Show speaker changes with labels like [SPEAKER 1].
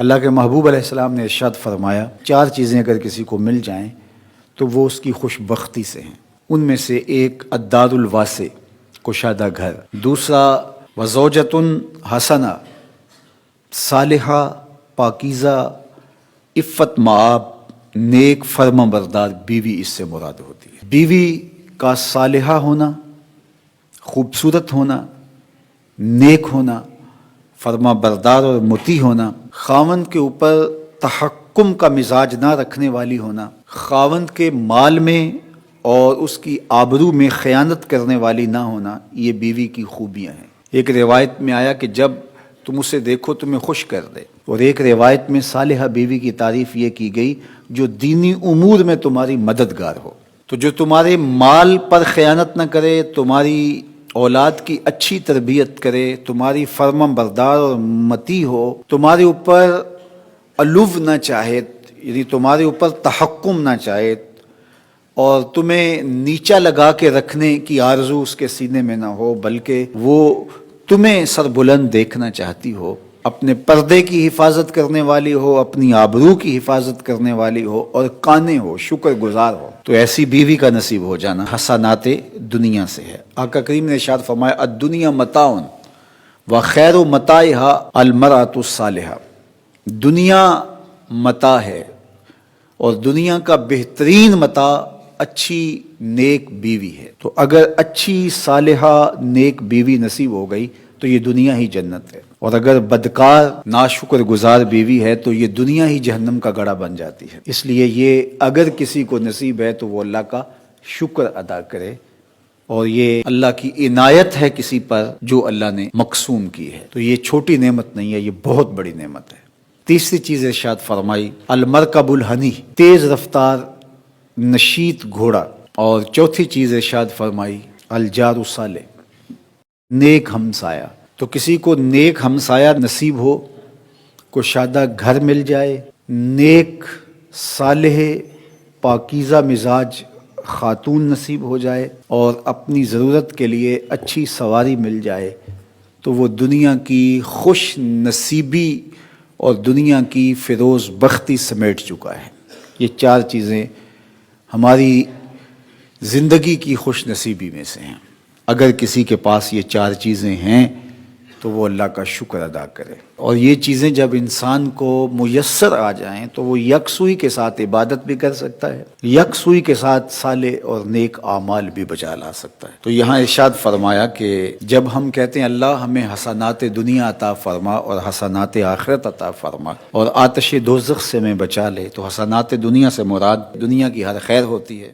[SPEAKER 1] اللہ کے محبوب علیہ السلام نے ارشاد فرمایا 4 چیزیں اگر کسی کو مل جائیں تو وہ اس کی خوش بختی سے ہیں۔ ان میں سے ایک الدار الواسع، کشادہ گھر، دوسرا وزوجۃ حسنہ، صالحہ، پاکیزہ، عفت مآب، نیک فرما بردار بیوی اس سے مراد ہوتی ہے۔ بیوی کا صالحہ ہونا، خوبصورت ہونا، نیک ہونا، فرما بردار اور مطیع ہونا، خاوند کے اوپر تحکم کا مزاج نہ رکھنے والی ہونا، خاوند کے مال میں اور اس کی آبرو میں خیانت کرنے والی نہ ہونا، یہ بیوی کی خوبیاں ہیں۔ ایک روایت میں آیا کہ جب تم اسے دیکھو تمہیں خوش کر دے، اور ایک روایت میں صالحہ بیوی کی تعریف یہ کی گئی جو دینی امور میں تمہاری مددگار ہو۔ تو جو تمہارے مال پر خیانت نہ کرے، تمہاری اولاد کی اچھی تربیت کرے، تمہاری فرما بردار اور مطیع ہو، تمہارے اوپر علو نہ چاہے، یعنی تمہارے اوپر تحکم نہ چاہے اور تمہیں نیچا لگا کے رکھنے کی آرزو اس کے سینے میں نہ ہو، بلکہ وہ تمہیں سر بلند دیکھنا چاہتی ہو، اپنے پردے کی حفاظت کرنے والی ہو، اپنی آبرو کی حفاظت کرنے والی ہو اور قانع ہو، شکر گزار ہو، تو ایسی بیوی کا نصیب ہو جانا حسنات دنیا سے ہے۔ آقا کریم نے ارشاد فرمایا الدنیا متاع وخیر متاعها المرأة الصالحہ، دنیا متاع ہے اور دنیا کا بہترین متاع اچھی نیک بیوی ہے۔ تو اگر اچھی صالحہ نیک بیوی نصیب ہو گئی تو یہ دنیا ہی جنت ہے، اور اگر بدکار ناشکر گزار بیوی ہے تو یہ دنیا ہی جہنم کا گڑھا بن جاتی ہے۔ اس لیے یہ اگر کسی کو نصیب ہے تو وہ اللہ کا شکر ادا کرے، اور یہ اللہ کی عنایت ہے کسی پر جو اللہ نے مقسوم کی ہے۔ تو یہ چھوٹی نعمت نہیں ہے، یہ بہت بڑی نعمت ہے۔ تیسری چیز ارشاد فرمائی المرکب الحنی، تیز رفتار نشیط گھوڑا، اور چوتھی چیز ارشاد فرمائی الجار الصالح، نیک ہمسایہ۔ تو کسی کو نیک ہمسایہ نصیب ہو، کشادہ گھر مل جائے، نیک صالح پاکیزہ مزاج خاتون نصیب ہو جائے، اور اپنی ضرورت کے لیے اچھی سواری مل جائے، تو وہ دنیا کی خوش نصیبی اور دنیا کی فیروز بختی سمیٹ چکا ہے۔ یہ 4 چیزیں ہماری زندگی کی خوش نصیبی میں سے ہیں۔ اگر کسی کے پاس یہ 4 چیزیں ہیں تو وہ اللہ کا شکر ادا کرے، اور یہ چیزیں جب انسان کو میسر آ جائیں تو وہ یکسوئی کے ساتھ عبادت بھی کر سکتا ہے، یکسوئی کے ساتھ صالح اور نیک اعمال بھی بجا لا سکتا ہے۔ تو یہاں ارشاد فرمایا کہ جب ہم کہتے ہیں اللہ ہمیں حسنات دنیا عطا فرما اور حسنات آخرت عطا فرما اور آتش دوزخ سے میں بچا لے، تو حسنات دنیا سے مراد دنیا کی ہر خیر ہوتی ہے۔